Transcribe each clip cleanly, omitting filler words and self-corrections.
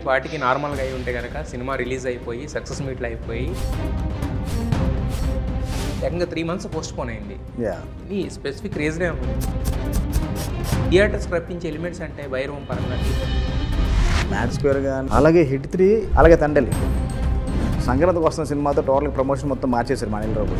వాటికి నార్మల్గా అయి ఉంటే కనుక సినిమా రిలీజ్ అయిపోయి సక్సెస్ మీట్లు అయిపోయి ఏకంగా 3 months పోస్ట్పోన్ అయింది. ఇది స్పెసిఫిక్ రీజనే ఉంది. థియేటర్స్ రప్పించే ఎలిమెంట్స్ అంటే భైరవం పరంగా మ్యాడ్ స్క్వేర్ కానీ అలాగే హిట్ 3 అలాగే తండలి సంక్రాంతికి వస్తున్న సినిమాతో టోటల్ ప్రమోషన్ మొత్తం మార్చేశారు మా అనిల్ రావు.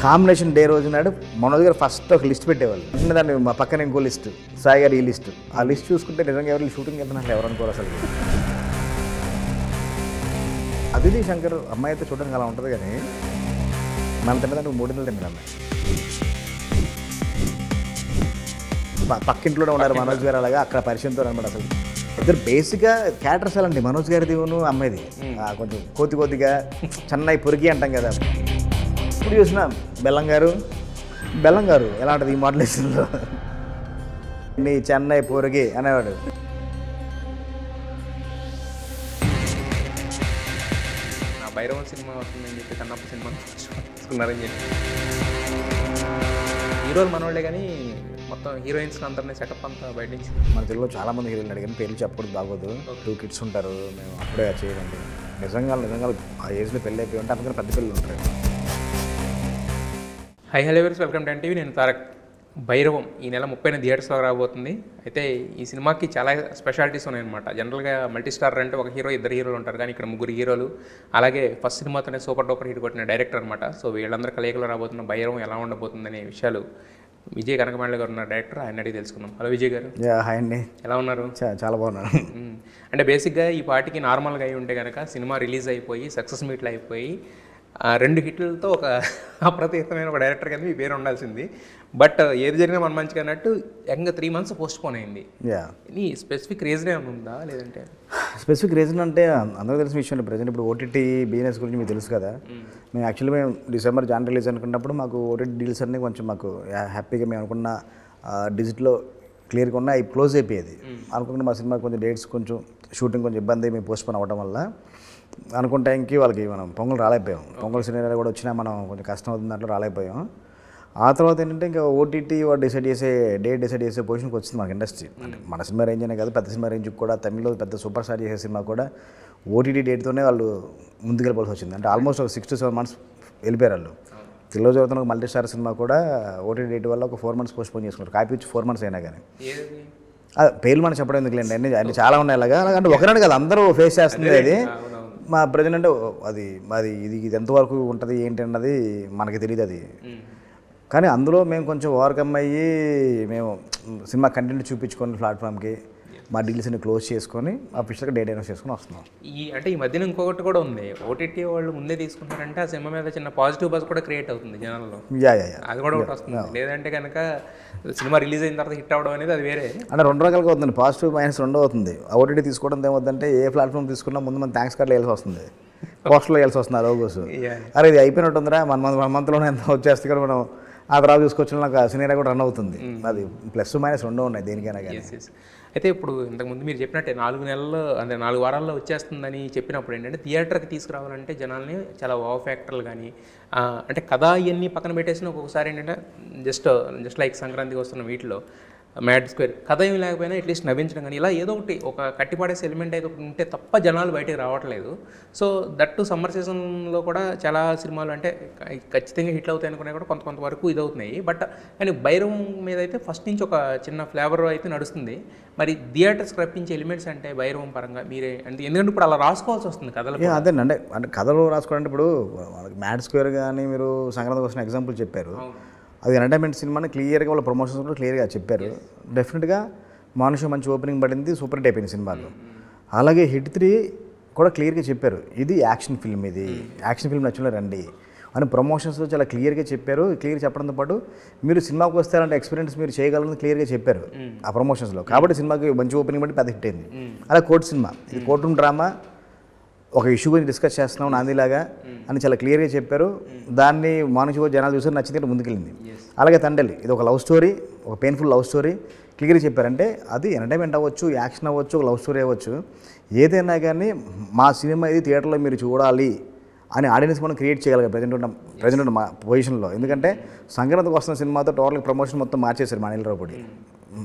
కాంబినేషన్ డే రోజు నాడు మనోజ్ గారు ఫస్ట్ ఒక లిస్ట్ పెట్టేవాళ్ళు. దాన్ని మా పక్కన ఇంకో లిస్ట్, సాయి గారు ఈ లిస్ట్. ఆ లిస్ట్ చూసుకుంటే నిజంగా ఎవరు షూటింగ్ వెళ్తున్నట్లు ఎవరు అనుకోరు అసలు. అదితి శంకర్ అమ్మాయి అయితే చూడడానికి అలా ఉంటుంది, కానీ మనం తిన్నదానికి 3 నెలలు తిన్నాను అమ్మాయి. పక్కింట్లోనే ఉన్నారు మనోజ్ గారు, అలాగా అక్కడ పరిచయంతో అనమాట. అసలు ఇద్దరు బేసిక్గా క్యారెక్టర్స్ అలాంటి మనోజ్ గారిది అమ్మాయిది కొంచెం కొద్దిగా చెన్నై పొరిగి అంటాం కదా. ఇప్పుడు చూసిన బెల్లం గారు ఎలా ఉంటుంది ఈ మోడలేషన్లో, నీ చెన్నై పొరిగి అనేవాడు. నా భైరవం సినిమా వస్తుందని చెప్పి కన్నప్ప సినిమా తీసుకున్నారని చెప్పి హీరోలు మనోళ్ళే, కానీ మొత్తం హీరోయిన్స్ అందరినీ సెటప్ అంతా బయట నుంచి. మన తెలుగులో చాలామంది హీరోయిన్లు అడిగాను, పేర్లు చెప్పకూడదు బాగోదు. 2 kids ఉంటారు, మేము అప్పుడే చేయాలండి. నిజంగా ఆ ఏజ్లో పెళ్ళి అయిపోయి ఉంటే అందుకని పెద్ద పిల్లలు ఉంటారు. Hi hello everyones, welcome to NTV. నేను తారక్. భైరవం ఈ నెల 30న థియేటర్స్లో రాబోతుంది. అయితే ఈ సినిమాకి చాలా స్పెషాలిటీస్ ఉన్నాయన్నమాట. జనరల్గా మల్టీ స్టార్ అంటే ఒక హీరో 2 హీరోలు ఉంటారు, కానీ ఇక్కడ 3 హీరోలు. అలాగే ఫస్ట్ సినిమాతోనే సూపర్ డూపర్ హిట్ కొట్టిన డైరెక్టర్ అనమాట. సో వీళ్ళందరూ కలయికలో రాబోతున్న భైరవం ఎలా ఉండబోతుందనే విషయాలు విజయ్ కనకమేళ గారు ఉన్న డైరెక్టర్, ఆయన అడిగి తెలుసుకుందాం. హలో విజయ్ గారు. హాయ్ అండి, ఎలా ఉన్నారు? చాలా బాగున్నాను. అంటే బేసిక్గా ఈ పాటికి నార్మల్గా అయి ఉంటే కనుక సినిమా రిలీజ్ అయిపోయి సక్సెస్ మీట్లు అయిపోయి 2 హిట్లతో ఒక అప్రతిహితమైన ఒక డైరెక్టర్ కింద మీ పేరు ఉండాల్సింది. బట్ ఏది జరిగినా మన మంచిగా అన్నట్టు ఏకంగా 3 months పోస్ట్పోన్ అయింది. ఇది స్పెసిఫిక్ రీజన్ ఏమైనా ఉందా, లేదంటే? స్పెసిఫిక్ రీజన్ అంటే అందరూ తెలిసిన విషయం. ప్రజెంట్ ఇప్పుడు ఓటీటీ బిజినెస్ గురించి మీకు తెలుసు కదా. మేము యాక్చువల్లీ డిసెంబర్ జాన్ రిలీజ్ అనుకున్నప్పుడు మాకు ఓటీటీ డీల్స్ అన్నీ కొంచెం మాకు హ్యాపీగా మేము అనుకున్న డిజిట్లో క్లియర్గా ఉన్న అవి క్లోజ్ అయిపోయేది. అనుకుంటే మా సినిమా కొంచెం డేట్స్ కొంచెం షూటింగ్ కొంచెం ఇబ్బంది మేము పోస్ట్పోన్ అవ్వడం వల్ల అనుకున్న టైంకి వాళ్ళకి మనం పొంగల్ రాలేకపోయాం. పొంగల్ సినిమాలో కూడా వచ్చినా మనం కొంచెం కష్టం అవుతుంది, దాంట్లో రాలేకపోయాం. ఆ తర్వాత ఏంటంటే ఇంకా ఓటీటీ వాడు డేట్ డిసైడ్ చేసే పొజిషన్కి వచ్చింది మనకి ఇండస్ట్రీ. అంటే మన సినిమా రేంజ్ అనే కాదు, పెద్ద సినిమా రేంజ్కి కూడా తమిళ్లో పెద్ద సూపర్ స్టార్ చేసే సినిమా కూడా ఓటీటీ డేట్తోనే వాళ్ళు ముందుకెళ్ళిపోవాల్సి వచ్చింది. అంటే ఆల్మోస్ట్ ఒక 6 to 7 months వెళ్ళిపోయారు వాళ్ళు. తెలుగులో చదువుతున్న ఒక మల్టీ స్టార్ సినిమా కూడా ఓటీటీ డేట్ వల్ల ఒక 4 months పోస్ట్పోన్ చేసుకున్నారు. కాపీ వచ్చి 4 months అయినా కానీ పేర్లు మనం చెప్పడం ఎందుకులేండి, అన్ని చాలా ఉన్నాయి. అలాగా అంటే ఒకనాడు కాదు, అందరూ ఫేస్ చేస్తుంది. అది మా ప్రజెంట్ అది ఇది ఎంతవరకు ఉంటుంది ఏంటి అన్నది మనకి తెలియదు అది. కానీ అందులో మేము కొంచెం ఓవర్కమ్ అయ్యి మేము సినిమా కంటెంట్ చూపించుకొని ప్లాట్ఫామ్కి మా డీల్స్ అన్ని క్లోజ్ చేసుకొని అఫీషియల్గా డేట్ అనౌన్స్ చేసుకొని వస్తున్నాం. ఈ మధ్యన ఇంకొకటి కూడా ఉంది, ఓటీటీ వాళ్ళు ముందే తీసుకుంటారంటే ఆ సినిమా మీద చిన్న పాజిటివ్ బజ్ కూడా క్రియేట్ అవుతుంది జనాల్లో. అది కూడా ఒకటి వస్తుంది. లేదంటే కనుక సినిమా రిలీజ్ అయిన తర్వాత హిట్ అవ్వడం అనేది అది వేరే. అంటే 2 రకాలుగా అవుతుంది, పాజిటివ్ మైనస్ 2 అవుతుంది. ఓటీటీ తీసుకోవడం ఏమవుతుందంటే ఏ ప్లాట్ఫామ్ తీసుకున్నా ముందు మన థ్యాంక్స్ కార్డులో వెళ్ళాల్సి వస్తుంది, పోస్టర్లో వెళ్ళాల్సి వస్తుంది. ఆ లోగోస్ అరే ఇది అయిపోయినట్టుందిరా, 1 monthలోనే ఎంత వచ్చేస్తే కానీ మనం ఆ తర్వాత తీసుకొచ్చిన నాకు సినిమా కూడా రన్ అవుతుంది. అది ప్లస్ మైనస్ 2 ఉన్నాయి దేనికైనా కానీ. అయితే ఇప్పుడు ఇంతకుముందు మీరు చెప్పినట్టే 4 నెలల్లో అంటే 4 వారాల్లో వచ్చేస్తుందని చెప్పినప్పుడు ఏంటంటే థియేటర్కి తీసుకురావాలంటే జనాల్ని చాలా వావ్ ఫ్యాక్టర్లు కానీ అంటే కథ ఇవన్నీ పక్కన పెట్టేసిన ఒక్కొక్కసారి ఏంటంటే జస్ట్ లైక్ సంక్రాంతికి వస్తున్న వీటిలో మ్యాడ్ స్క్వేర్ కథ ఏమి లేకపోయినా అట్లీస్ట్ నవ్వించడం కానీ ఇలా ఏదో ఒకటి ఒక కట్టిపడేసే ఎలిమెంట్ అయితే ఒకటి ఉంటే తప్ప జనాలు బయటకు రావట్లేదు. సో దట్టు సమ్మర్ సీజన్లో కూడా చాలా సినిమాలు అంటే ఖచ్చితంగా హిట్లు అవుతాయి అనుకునే కూడా కొంతవరకు ఇదవుతున్నాయి. బట్ కానీ భైరవం మీద అయితే ఫస్ట్ నుంచి ఒక చిన్న ఫ్లేవర్ అయితే నడుస్తుంది. మరి థియేటర్స్ రప్పించే ఎలిమెంట్స్ అంటే భైరవం పరంగా మీరే అంటే ఎందుకంటే ఇప్పుడు అలా రాసుకోవాల్సి వస్తుంది కథలు. అదేనండి, అంటే కథలు రాసుకోవాలంటే ఇప్పుడు మ్యాడ్ స్క్వేర్ కానీ మీరు సంక్రాంతికి వచ్చిన ఎగ్జాంపుల్ చెప్పారు. అది ఎంటర్టైన్మెంట్ సినిమాని క్లియర్గా వాళ్ళ ప్రమోషన్స్ కూడా క్లియర్గా చెప్పారు. డెఫినెట్గా మనుషు మంచి ఓపెనింగ్ పడింది, సూపర్ హిట్ అయిపోయింది సినిమాలు. అలాగే హిట్ 3 కూడా క్లియర్గా చెప్పారు, ఇది యాక్షన్ ఫిల్మ్, ఇది యాక్షన్ ఫిల్మ్ నచ్చులో రండి అని ప్రమోషన్స్లో చాలా క్లియర్గా చెప్పారు. క్లియర్ చెప్పడంతో పాటు మీరు సినిమాకి వస్తారంటే ఎక్స్పీరియన్స్ మీరు చేయగలరని క్లియర్గా చెప్పారు ఆ ప్రమోషన్స్లో. కాబట్టి సినిమాకి మంచి ఓపెనింగ్ బట్టి పెద్ద హిట్ అయింది. అలా కోర్టు సినిమా, ఇది కోర్టు రూమ్ డ్రామా, ఒక ఇష్యూ గురించి డిస్కస్ చేస్తున్నాం నాందిలాగా అని చాలా క్లియర్గా చెప్పారు. దాన్ని మానుషి జనాలు చూసి నచ్చింది ముందుకెళ్ళింది. అలాగే తండలి, ఇది ఒక లవ్ స్టోరీ, ఒక పెయిన్ఫుల్ లవ్ స్టోరీ క్లియర్గా చెప్పారంటే అది ఎంటర్టైన్మెంట్ అవ్వచ్చు, యాక్షన్ అవ్వచ్చు, ఒక లవ్ స్టోరీ అవ్వచ్చు, ఏదైనా కానీ మా సినిమా ఇది థియేటర్లో మీరు చూడాలి అని ఆడియన్స్ మనం క్రియేట్ చేయగలిగాం ప్రజెంట్ ఉన్న మా పొజిషన్లో. ఎందుకంటే సంక్రాంతికి వస్తున్న సినిమాతో టోటల్ ప్రమోషన్ మొత్తం మార్చేశారు మా అనిల్ రావు.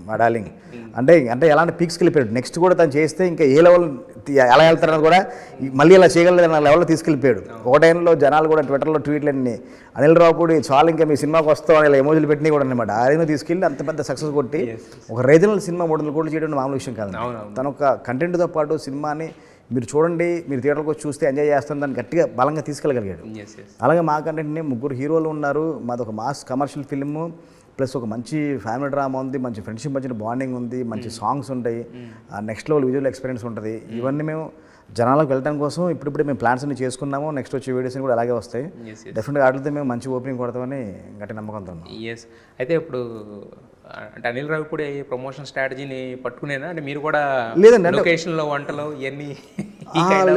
మా డార్లింగ్ అంటే అంటే ఎలాంటి పీక్స్కి వెళ్ళిపోయాడు. నెక్స్ట్ కూడా తను చేస్తే ఇంకా ఏ లెవెల్ ఎలా వెళ్తారని కూడా మళ్ళీ ఇలా చేయగలదు అన్న లెవెల్లో తీసుకెళ్ళిపోయాడు. ఒక టైంలో జనాలు కూడా ట్విట్టర్లో ట్వీట్లన్నీ అనిల్ రావుపూడి చాలు ఇంకా మీ సినిమాకి వస్తాం అని ఇలా ఎమోజీలు పెట్టినవి కూడా అనమాట. ఆయన తీసుకెళ్ళి అంత పెద్ద సక్సెస్ కొట్టి ఒక రీజనల్ సినిమా 300 కోట్లు చేయడం మామూలు విషయం కాదు. తన ఒక కంటెంట్తో పాటు సినిమాని మీరు చూడండి, మీరు థియేటర్కి వచ్చి చూస్తే ఎంజాయ్ చేస్తాను దాన్ని గట్టిగా బలంగా తీసుకెళ్ళగలిగాడు. అలాగే మా కంటెంట్ని 3 హీరోలు ఉన్నారు, మాది ఒక మాస్ కమర్షియల్ ఫిల్మ్ ప్లస్ ఒక మంచి ఫ్యామిలీ డ్రామా ఉంది, మంచి ఫ్రెండ్షిప్ మధ్యన బాండింగ్ ఉంది, మంచి సాంగ్స్ ఉంటాయి, నెక్స్ట్ లెవెల్ విజువల్ ఎక్స్పీరియన్స్ ఉంటుంది. ఇవన్నీ మేము జనాలకు వెళ్ళడం కోసం ఇప్పుడిప్పుడే మేము ప్లాన్స్ అన్ని చేసుకున్నాము. నెక్స్ట్ వచ్చే వీడియోస్ కూడా అలాగే వస్తాయి. డెఫినెట్గా వాటితో మేము మంచి ఓపెనింగ్ కొడతామని గట్టి నమ్మకంతో ఉన్నాం. అయితే ఇప్పుడు అంటే అనిల్ రావిపూడి ప్రమోషన్ స్ట్రాటజీని పట్టుకునేనా అంటే మీరు కూడా లేదండి, లొకేషన్లో వంటలు ఇవన్నీ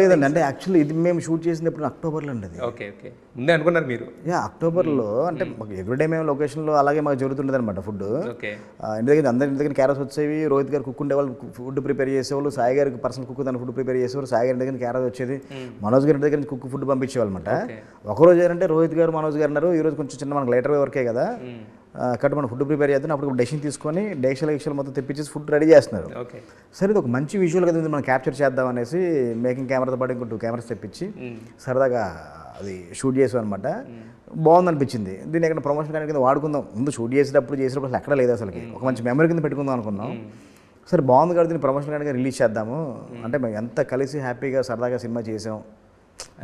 లేదండి. అంటే యాక్చువల్లీ ఇది మేము షూట్ చేసినప్పుడు అక్టోబర్లో అండి. అది ఓకే ఓకే ముందే అనుకున్నారు మీరు? అక్టోబర్లో అంటే మాకు ఎవ్రీడే మేము లొకేషన్లో అలాగే మాకు జరుగుతుండేది అనమాట ఫుడ్. ఓకే ఇంటి దగ్గర అందరి ఇంటి దగ్గర క్యారెట్స్ వచ్చేవి, రోహిత్ గారు కుక్ ఉండేవాళ్ళు ఫుడ్ ప్రిపేర్ చేసేవాళ్ళు, సాయి గారికి పర్సనల్ కుక్ తన ఫుడ్ ప్రిపేర్ చేసేవారు, సాయి గారి దగ్గర క్యారెట్ వచ్చేది, మనోజ్ గారి దగ్గర కుక్ ఫుడ్ పంపించేవాళ్ళు అనమాట. ఒకరోజు ఏంటంటే రోహిత్ గారు మనోజ్ గారు అన్నారు ఈరోజు కొంచెం చిన్న మనకు లేటర్ వర్కే కదా కట్ మనం ఫుడ్ ప్రిపేర్ చేద్దాం. అప్పుడు డెసిషన్ తీసుకొని డేక్షలు మొత్తం తెప్పించేసి ఫుడ్ రెడీ చేస్తున్నారు. సరే ఇది ఒక మంచి విజువల్ కదా మనం క్యాప్చర్ చేద్దాం అనేసి మేకింగ్ కెమెరాతో పాటు ఇంకో 2 కెమెరాస్ తెప్పించి సరదాగా అది షూట్ చేసాం అనమాట. బాగుంది అనిపించింది. దీన్ని ఎక్కడ ప్రమోషన్ కానీ కింద వాడుకుందాం, ముందు షూట్ చేసేటప్పుడు అసలు ఎక్కడ లేదు అసలుకి, ఒక మంచి మెమరీ కింద పెట్టుకుందాం అనుకున్నాం. సరే బాగుంది కాబట్టి దీన్ని ప్రమోషన్ కానీ రిలీజ్ చేద్దాము అంటే మేము ఎంత కలిసి హ్యాపీగా సరదాగా సినిమా చేసాం,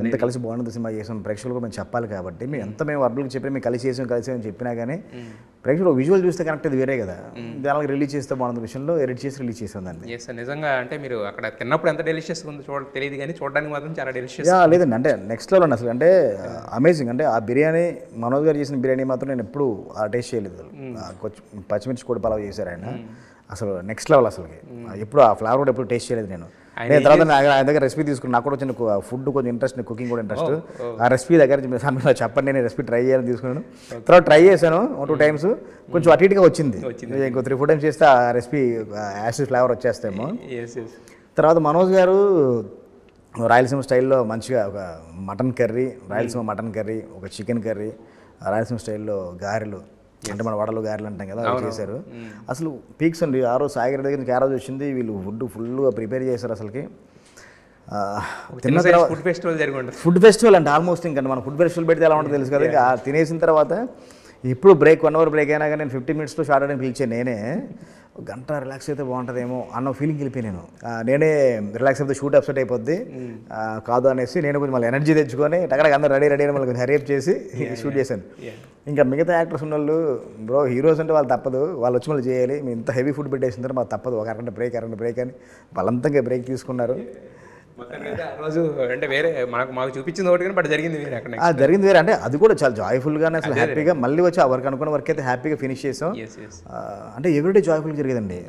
ఎంత కలిసి బాగుంటుంది సినిమా చేసాం ప్రేక్షకులకు మేము చెప్పాలి కాబట్టి మేము ఎంత మేము వర్బల్కి చెప్పి మేము కలిసి చేసాం చెప్పినా కానీ ప్రేక్షకులు విజువల్ చూస్తే కనెక్ట్ అది వేరే కదా. దానికి రిలీజ్ చేస్తే బాగుంది విషయంలో ఎడిట్ చేసి రిలీజ్ చేసాం దాన్ని. నిజంగా అంటే మీరు అక్కడ తిన్నప్పుడు ఎంత డెలిషియస్ ఉందో తెలియదు కానీ చూడడానికి మాత్రం చాలా డెలిషియస్. లేదండి అంటే నెక్స్ట్ లెవెల్ అండి అసలు, అంటే అమేజింగ్. అంటే ఆ బిర్యానీ మనోజ్ గారు చేసిన బిర్యానీ మాత్రం నేను ఎప్పుడు టేస్ట్ చేయలేదు. పచ్చిమిర్చి కూడా పలావ్ చేశారు ఆయన, అసలు నెక్స్ట్ లెవెల్ అసలుకి. ఎప్పుడు ఆ ఫ్లేవర్ కూడా ఎప్పుడు టేస్ట్ చేయలేదు నేను. తర్వాత ఆయన దగ్గర రెసిపీ తీసుకుని నాకు కూడా వచ్చిన ఫుడ్ కొంచెం ఇంట్రెస్ట్, కుకింగ్ కూడా ఇంట్రెస్ట్. ఆ రెసిపీ దగ్గర చెప్పండి నేను రెసిపీ ట్రై చేయాలని తీసుకున్నాను. తర్వాత ట్రై చేశాను 2 టైమ్స్, కొంచెం అటు ఇటుగా వచ్చింది. ఇంకో 3-4 టైమ్స్ చేస్తే ఆ రెసిపీ యాసిడ్ ఫ్లేవర్ వచ్చేస్తామో. తర్వాత మనోజ్ గారు రాయలసీమ స్టైల్లో మంచిగా ఒక mutton curry, Rayalaseema mutton curry, ఒక చికెన్ కర్రీ, రాయలసీమ స్టైల్లో గారెలు అంటే మన వడలు గారెలు అంటాం కదా అవి చేశారు. అసలు పీక్స్ అండి. ఆ రోజు సాయి గారి దగ్గర నుంచి ఆ రోజు వచ్చింది, వీళ్ళు ఫుడ్ ఫుల్గా ప్రిపేర్ చేశారు. అసలుకి తిన్న తర్వాత ఫుడ్ ఫెస్టివల్ అంటే ఆల్మోస్ట్ ఇంకా మన ఫుడ్ ఫెస్టివల్ పెడితే ఎలా ఉంటుందో తెలుసు కదా. ఇంకా తినేసిన తర్వాత ఇప్పుడు బ్రేక్ 1 అవర్ బ్రేక్ అయినా కానీ నేను 15 మినిట్స్లో షార్ట్ అని పిలిచాను. నేనే గంట రిలాక్స్ అయితే బాగుంటుందేమో అన్న ఫీలింగ్ వెళ్ళిపోయి నేనే రిలాక్స్ అయితే షూట్ అప్సెట్ అయిపోద్ది కాదు అనేసి నేను కొంచెం మళ్ళీ ఎనర్జీ తెచ్చుకొని అక్కడ అందరూ రెడీ అని మళ్ళీ కొంచెం హరియప్ చేసి షూట్ చేశాను. ఇంకా మిగతా యాక్టర్స్ ఉన్న వాళ్ళు బ్రో హీరోస్ అంటే వాళ్ళు తప్పదు, వాళ్ళు వచ్చి మళ్ళీ చేయాలి, మేము ఇంత హెవీ ఫుడ్ పెట్టేసిన తర్వాత మాకు తప్పదు, ఒక అరగంట బ్రేక్ అని బలంతంగా బ్రేక్ తీసుకున్నారు. రోజు అంటే వేరే మాకు చూపించింది ఒకటి కానీ బట్ జరిగింది వేరే. అక్కడ జరిగింది వేరే అంటే అది కూడా చాలా జాయ్ఫుల్గానే అసలు హ్యాపీగా మళ్ళీ వచ్చి ఆ వర్క్ అనుకున్న వర్క్ అయితే హ్యాపీగా ఫినిష్ చేసాం. అంటే ఎవ్రీడే జాయ్ఫుల్గా జరిగేదండి.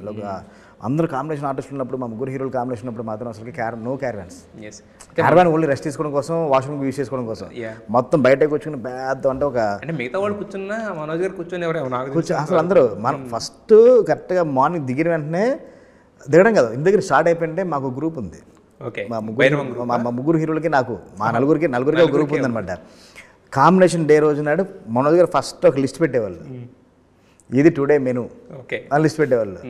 అందరూ కాంబినేషన్ ఆర్టిస్ట్ ఉన్నప్పుడు, మా 3 హీరోలు కాంబినేషన్ ఉన్నప్పుడు మాత్రం అసలు no caravans. Caravan only rest తీసుకోవడం కోసం, వాష్రూమ్ యూజ్ చేసుకోవడం కోసం, మొత్తం బయటకు కూర్చుని పెద్ద అంటే ఒక అంటే మిగతా వాళ్ళు కూర్చున్నా మనోజ్ గారు కూర్చొని అసలు అందరూ మనం ఫస్ట్ కరెక్ట్గా మార్నింగ్ దిగిన వెంటనే దిగడం కదా ఇంటి దగ్గర స్టార్ట్ అయిపోయింటే మాకు గ్రూప్ ఉంది. మా 3 హీరోలకి మా నలుగురికి ఒక గ్రూప్ ఉందన్నమాట. కాంబినేషన్ డే రోజు నాడు మనోజ్ గారు ఫస్ట్ ఒక లిస్ట్ పెట్టేవాళ్ళు, ఇది టుడే మెనూ ఆ లిస్ట్ పెట్టేవాళ్ళు.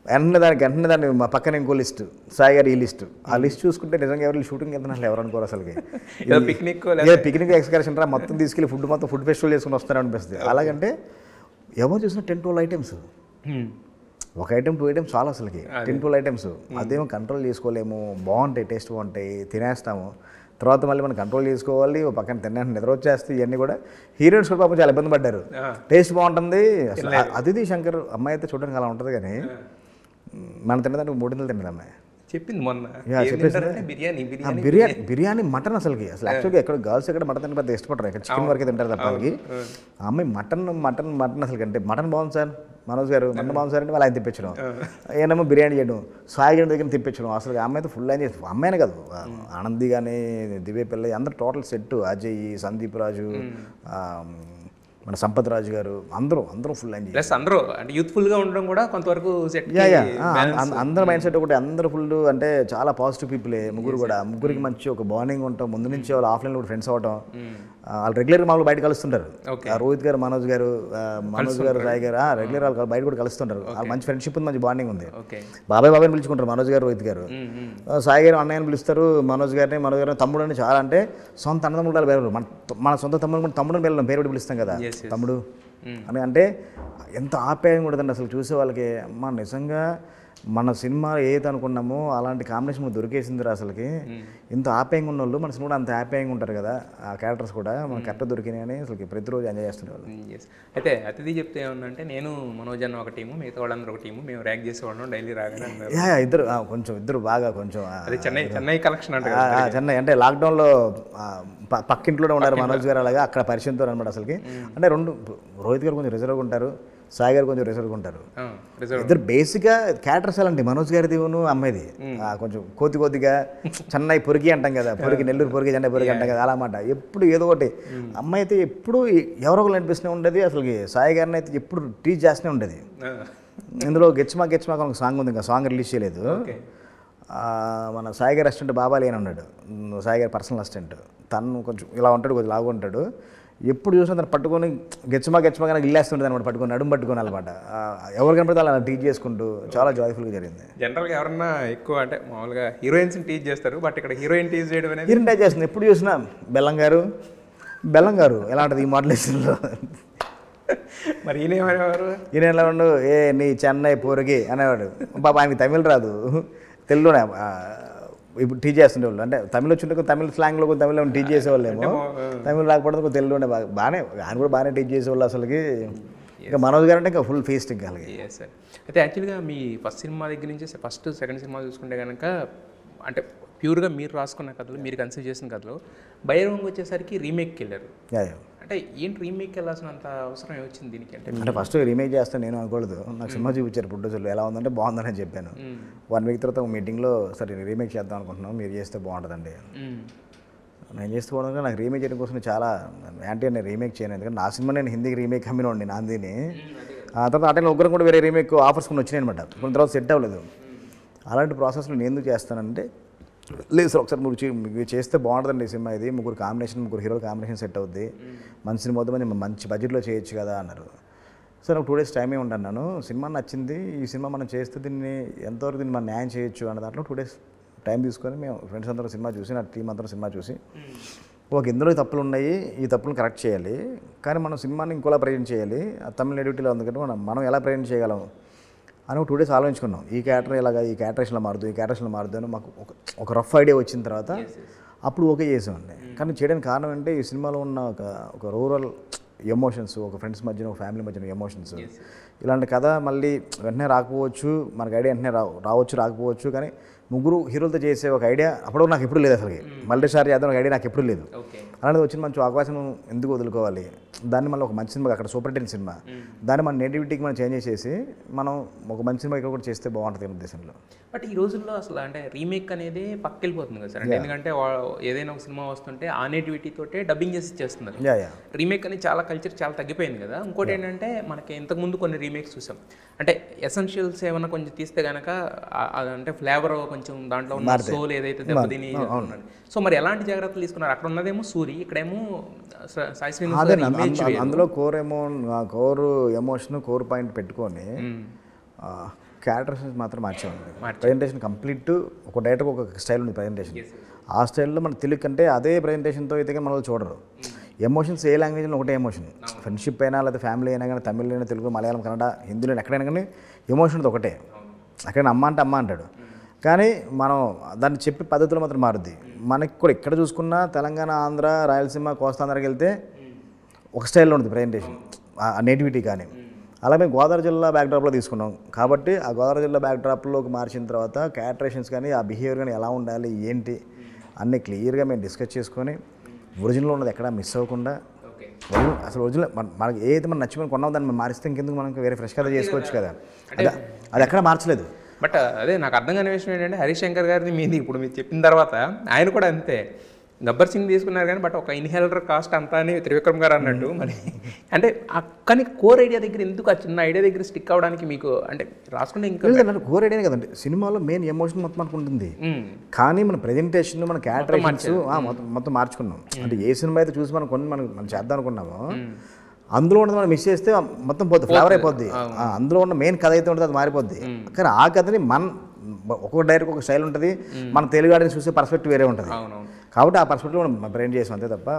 వెంటనే దాన్ని మా పక్కన ఇంకో లిస్ట్, సాయి గారు ఈ లిస్ట్. ఆ లిస్ట్ చూసుకుంటే నిజంగా ఎవరు షూటింగ్ వెళ్తున్నా అసలు ఎవరు అనుకోరు అసలుకి. పిక్నిక్ ఎక్స్కర్షన్ రా మొత్తం తీసుకెళ్ళి ఫుడ్ ఫెస్టివల్ చేసుకుని వస్తారని అనిపిస్తుంది. అలాగంటే ఎవరు చూసినా 10-12 ఐటమ్స్, ఒక ఐటమ్ 2 ఐటమ్స్ చాలా అసలుకి 10-12 ఐటమ్స్. అదేమో కంట్రోల్ చేసుకోలేము, బాగుంటాయి, టేస్ట్ బాగుంటాయి, తినేస్తాము. తర్వాత మళ్ళీ మనం కంట్రోల్ చేసుకోవాలి, ఒక పక్కన తినే నిద్ర వచ్చేస్తాయి. ఇవన్నీ కూడా హీరోయిన్స్ కూడా పాపం చాలా ఇబ్బంది పడ్డారు. టేస్ట్ బాగుంటుంది అసలు. అదితి శంకర్ అమ్మాయి అయితే చూడడానికి అలా ఉంటుంది కానీ మనం తినదానికి 3 గంటలు తిన్నది అమ్మాయి చెప్పింది మొన్న. బిర్యానీ మటన్ అసలుకి యాక్చువల్గా ఎక్కడ గర్ల్స్ ఎక్కడ మటన్ తిని పెద్ద ఇష్టపడరు, ఇక్కడ చికెన్ వరకే తింటారు తప్పకి. ఆ అమ్మాయి మటన్ అసలు అంటే మటన్ బాగుంది సార్ మనోజ్ గారు, మటన్ బాగుంది సార్ అంటే వాళ్ళు ఆయన తిప్పించడం, ఏమో బిర్యానీ చేయడం, సాయి గారి దగ్గర తిప్పించడం. అసలు అమ్మాయి అయితే ఫుల్ ఆయన అమ్మాయినే కాదు, ఆనంది కానీ దివ్య పిల్ల అందరూ టోటల్ సెట్, అజయ్, సందీప్ రాజు, మన సంపత్ రాజు గారు అందరూ ఫుల్ ఎంజాయ్. ప్లస్ అందరూ అంటే యూత్ఫుల్గా ఉండడం కూడా కొంతవరకు సెట్. అందరూ మైండ్ సెట్ ఒకటి, అందరూ ఫుల్ అంటే చాలా పాజిటివ్ పీపులే. ముగ్గురికి మంచి ఒక బాండింగ్ ఉంటాం. ముందు నుంచి వాళ్ళు ఆఫ్లైన్లో కూడా ఫ్రెండ్స్ అవ్వటం, వాళ్ళు రెగ్యులర్గా మామూలు బయట కలుస్తుంటారు. ఓకే. రోహిత్ గారు, మనోజ్ గారు, సాయి గారు రెగ్యులర్ వాళ్ళు బయట కూడా కలుస్తుంటారు. వాళ్ళు మంచి ఫ్రెండ్షిప్ ఉంది, మంచి బాండింగ్ ఉంది. ఓకే. బాబాయ్ బాబాయ్ పిలుచుకుంటారు మనోజ్ గారు, రోహిత్ గారు. సాయి గారు అన్నయ్యని పిలుస్తారు, మనోజ్ గారిని తమ్ముడు అని. చాలా అంటే సొంత అన్నదమ్ముడు పేరు, మన సొంత తమ్ముడిని పిల్లలు పేరు పిలుస్తాం కదా తమ్ముడు అని. అంటే ఎంత ఆప్యాయంగా ఉంటుందండి అసలు చూసే వాళ్ళకి. అమ్మ నిజంగా మన సినిమా ఏది అనుకున్నామో అలాంటి కాంబినేషన్ దొరికేసిందిరా అసలుకి. ఇంత ఆప్యాయంగా ఉన్న వాళ్ళు మన సినిమా కూడా అంత ఆప్యాయంగా ఉంటారు కదా, ఆ క్యారెక్టర్స్ కూడా మనకు కరెక్ట్ దొరికినాయని అసలు ప్రతిరోజు ఎంజాయ్ చేస్తుండేవాళ్ళు. అయితే అతిథి చెప్తే ఏమన్నంటే నేను మనోజ్ అన్న ఒక టీము, మిగతా వాళ్ళందరూ ఒక టీము, మేము ర్యాక్ చేసేవాళ్ళం డైలీ రాగానే అన్నారు. ఇద్దరు బాగా కొంచెం అదే చెన్నై కలెక్షన్ అంటే చెన్నై అంటే లాక్డౌన్లో పక్కింట్లోనే ఉన్నారు మనోజ్ గారు. అలాగా అక్కడ పరిచయంతో అనమాట అసలుకి. అంటే రెండు, రోహిత్ గారు కొంచెం రిజర్వ్గా ఉంటారు, సాయి గారు కొంచెం రిజర్వ్గా ఉంటారు. ఇద్దరు బేసిక్గా క్యారెక్టర్స్ అలాంటి. మనోజ్ గారిది అమ్మాయిది కొంచెం కొద్దిగా చెన్నై పొరికి అంటాం కదా, పొరికి నెల్లూరు పొరికి, చెన్నై పొరికి అంటాం కదా, అలా అన్నమాట. ఎప్పుడు ఏదో ఒకటి అమ్మాయి అయితే ఎప్పుడు ఎవరో ఒకరు అనిపిస్తూనే ఉండేది. అసలుకి సాయి గారిని అయితే ఎప్పుడు టీచ్ చేస్తూనే ఉండేది. ఇందులో గెచ్చమాక ఒక సాంగ్ ఉంది, ఇంకా సాంగ్ రిలీజ్ చేయలేదు. మన సాయి గారి అసిస్టెంట్ బాబాలి అని ఉన్నాడు, సాయి గారి పర్సనల్ అసిస్టెంట్. తను కొంచెం ఇలా ఉంటాడు, కొంచెం లాగా ఉంటాడు. ఎప్పుడు చూసినా తను పట్టుకొని గెచ్చమాగా నాకు ఇల్లేస్తుంటుంది అనమాట, పట్టుకొని నడుము పట్టుకొని అనమాట. ఎవరు కనపడితే అలా టీచ్ చేసుకుంటూ చాలా జాయ్ఫుల్గా జరిగింది. జనరల్గా ఎవరన్నా ఎక్కువ అంటే మామూలుగా హీరోయిన్స్ని టీచ్ చేస్తారు, బట్ ఇక్కడ హీరోయిన్ టీచ్ చేయడం అనేది హీరోయిన్ టీచ్ చేస్తుంది. ఎప్పుడు చూసినా బెల్లం గారు ఎలా ఉంటుంది ఈ మోడలేషన్లో. మరి ఈయన ఏమనేవారు? ఈయన ఎలా ఉండు, నీ చెన్నై పొరికి అనేవాడు. పాప ఆయనకి తమిళ్ రాదు, తెలుగులోనే ఇప్పుడు టీచ్ చేస్తుండే వాళ్ళు. అంటే తమిళ వచ్చి తమిళ స్లాంగ్లో కొంచెం తమిళ టీచ్ చేసేవాళ్ళేమో, తమిళ రాకపోవడం కొంచెం తెలుగులోనే బాగానే, ఆయన కూడా బాగానే టీచ్ చేసేవాళ్ళు అసలుకి. ఇంకా మనోజ్ గారు అంటే ఇంకా ఫుల్ ఫీస్ట్ ఇంకా. సార్ అయితే యాక్చువల్గా మీ ఫస్ట్ సినిమా దగ్గర నుంచి ఫస్ట్ సెకండ్ సినిమా చూసుకుంటే కనుక అంటే ప్యూర్గా మీరు రాసుకున్న కథలు, మీరు కన్సిడర్ చేసిన కథలు, బహిరంగ వచ్చేసరికి రీమేక్కి వెళ్ళారు. అంటే ఏంటి రీమేక్ వెళ్ళాల్సినంత అవసరం వచ్చింది దీనికి? అంటే ఫస్ట్ రీమేక్ చేస్తాను నేను అనుకోలేదు. నాకు సినిమా చూపించారు ప్రొడ్యూసర్లు, ఎలా ఉందంటే బాగుందని చెప్పాను. 1 వీక్ తర్వాత ఒక మీటింగ్లో సరే రీమేక్ చేద్దాం అనుకుంటున్నాం, మీరు చేస్తే బాగుంటుందండి. నేను చేస్తే బాగుంటుంది. నాకు రీమేక్ చేయడం కోసం చాలా యాంటీ నేను రీమేక్ చేయను, ఎందుకంటే నా సినిమా నేను హిందీకి రీమేక్ అమ్మినండి నాందిని. ఆ తర్వాత ఆ టైంలో ఒకరు కూడా వేరే రీమేక్ ఆఫర్స్ కొన్ని వచ్చినాయి అనమాట. కొన్ని తర్వాత సెట్ అవ్వలేదు. అలాంటి ప్రాసెస్లో నేను ఎందుకు చేస్తానంటే, లేదు సార్ ఒకసారి మీరు చేస్తే బాగుంటుందండి సినిమా, ఇది ముగ్గురు హీరోల కాంబినేషన్ సెట్ అవుద్ది, మంచి సినిమా అవుతుంది, మంచి బడ్జెట్లో చేయొచ్చు కదా అన్నారు. సార్ నాకు 2 days టైమే ఉంటాను, సినిమా నచ్చింది, ఈ సినిమా మనం చేస్తే దీన్ని ఎంతవరకు దీన్ని మనం న్యాయం చేయొచ్చు అన్న దాంట్లో 2 days టైం తీసుకొని మేము ఫ్రెండ్స్ అందరూ సినిమా చూసి, నా టీం అందరూ సినిమా చూసి, ఇందులో తప్పులు ఉన్నాయి, ఈ తప్పులను కరెక్ట్ చేయాలి, కానీ మనం సినిమాని ఇంకోలా ప్రజెంట్ చేయాలి, తమిళ నెగిటివిటీలో ఉంది కదా, మనం ఎలా ప్రజెంట్ చేయగలం అని 2 days ఆలోచించుకున్నాం. ఈ క్యారెక్టర్ ఇలాగా, ఈ క్యారెక్టరేషన్లో మారుద్దు అని మాకు ఒక రఫ్ ఐడియా వచ్చిన తర్వాత అప్పుడు ఓకే చేసామండి. కానీ చేయడానికి కారణం అంటే ఈ సినిమాలో ఉన్న ఒక రూరల్ ఎమోషన్స్, ఒక ఫ్రెండ్స్ మధ్యన, ఒక ఫ్యామిలీ మధ్యన ఎమోషన్స్, ఇలాంటి కథ మళ్ళీ వెంటనే రాకపోవచ్చు, మనకు ఐడియా వెంటనే రాకపోవచ్చు, కానీ ముగ్గురు హీరోలతో చేసే ఒక ఐడియా అప్పుడు నాకు ఎప్పుడు లేదు అసలు. మళ్ళీ సార్ చేద్దాం ఒక ఐడియా నాకు ఎప్పుడు లేదు. అలాంటిది వచ్చిన మంచి అవకాశం ఎందుకు వదులుకోవాలి, దాన్ని మళ్ళీ ఒక మంచి సినిమా, అక్కడ సూపర్ హిట్ సినిమా, దాన్ని మన నేటివిటీకి మనం చేంజ్ చేసేసి మనం ఒక మంచి సినిమా ఇక్కడ కూడా చేస్తే బాగుంటుంది ఉద్దేశంలో. బట్ ఈ రోజుల్లో అసలు అంటే రీమేక్ అనేది పక్కెళ్ళిపోతుంది కదా సార్, అంటే ఎందుకంటే ఏదైనా ఒక సినిమా వస్తుంటే ఆ నేటివిటీ తోటే డబ్బింగ్ చేసి చేస్తున్నారు. రీమేక్ అని చాలా కల్చర్ చాలా తగ్గిపోయింది కదా. ఇంకోటి ఏంటంటే మనకి ఇంతకుముందు కొన్ని రీమేక్స్ చూసాం, అంటే ఎసెన్షియల్స్ ఏమైనా కొంచెం తీస్తే కనుక అంటే ఫ్లేవర్ కొంచెం దాంట్లో ఉన్న సోల్ ఏదైతే దెబ్బతిని, సో మరి ఎలాంటి జాగ్రత్తలు తీసుకున్నారు? అక్కడ ఉన్నదేమో సూరి, ఇక్కడేమో సాయి శ్రీనివాస్. అందులో కోర్ ఎమోషన్ కోర్ పాయింట్ పెట్టుకొని క్యారెక్టర్స్ మాత్రం మార్చేవాడి. ప్రజెంటేషన్ కంప్లీట్ ఒక డైరెక్ట్గా ఒక స్టైల్ ఉంది ప్రజెంటేషన్. ఆ స్టైల్లో మన తెలుగు కంటే అదే ప్రజెంటేషన్తో అయితే మన వాళ్ళు చూడరు. ఎమోషన్స్ ఏ లాంగ్వేజ్లో ఒకటే ఎమోషన్, ఫ్రెండ్షిప్ అయినా లేదా ఫ్యామిలీ అయినా కానీ, తమిళ అయినా, తెలుగు, మలయాళం, కన్నడ, హిందీలో ఎక్కడైనా కానీ ఎమోషన్స్ ఒకటే. అక్కడ అమ్మ అంటే అమ్మ అంటాడు, కానీ మనం దాన్ని చెప్పే పద్ధతులు మాత్రం మారుద్ది. మనకి కూడా ఎక్కడ చూసుకున్నా తెలంగాణ, ఆంధ్ర, రాయలసీమ, కోస్తాంధ్రకి వెళ్తే ఒక స్టైల్లో ఉంటుంది ప్రజెంటేషన్, ఆ నేటివిటీ. కానీ అలా మేము గోదావరి జిల్లా బ్యాక్డ్రాప్లో తీసుకున్నాం కాబట్టి ఆ గోదావరి జిల్లా బ్యాక్డ్రాప్లోకి మార్చిన తర్వాత క్యారెక్టరేషన్స్ కానీ, ఆ బిహేవియర్ కానీ ఎలా ఉండాలి ఏంటి అన్నీ క్లియర్గా మేము డిస్కస్ చేసుకొని ఒరిజినల్ ఉన్నది ఎక్కడా మిస్ అవ్వకుండా, అసలు ఒరిజినల్ మనకి ఏదైతే మనం నచ్చిపోయి కొన్నాం దాన్ని మనం మారిస్తే ఇంకెందుకు మనకి వేరే ఫ్రెష్ కథ చేసుకోవచ్చు కదా, అది ఎక్కడ మార్చలేదు. బట్ అదే నాకు అర్థం కాని విషయం ఏంటంటే హరీష్ శంకర్ గారిది మీది ఇప్పుడు మీరు చెప్పిన తర్వాత ఆయన కూడా అంతే, గబ్బర్ సింగ్ తీసుకున్నారు కానీ బట్ ఒక ఇన్హేలర్ కాస్ట్ అంతా అని త్రివిక్రమ్ గారు అన్నట్టు మరి అంటే కానీ కోర్ ఐడియా దగ్గర ఎందుకు ఆ చిన్న ఐడియా దగ్గర స్టిక్ అవడానికి మీకు అంటే రాసుకుంటే ఇంకా కోర్ ఐడియానే కదండి సినిమాలో మెయిన్ ఎమోషన్ మొత్తం మనకు ఉంటుంది కానీ మన ప్రెజెంటేషన్ మన క్యారెక్టరేషన్స్ మొత్తం మార్చుకున్నాం అంటే ఏ సినిమా అయితే చూసి మనం మనం చేద్దాం అనుకున్నామో అందులో ఉన్నది మనం మిస్ చేస్తే మొత్తం పోతుంది ఫ్లేవర్ అయిపోద్ది అందులో ఉన్న మెయిన్ కథ అయితే ఉంటుంది అది మారిపోద్ది కానీ ఆ కథని ఒక్కొక్క డైరెక్ట్ ఒక స్టైల్ ఉంటుంది మన తెలుగు ఆడిని చూసే పర్స్పెక్టివ్ వేరే ఉంటుంది కాబట్టి ఆ పర్స్పెక్టివ్ మనం బ్రెయిన్ చేసాం అంతే తప్ప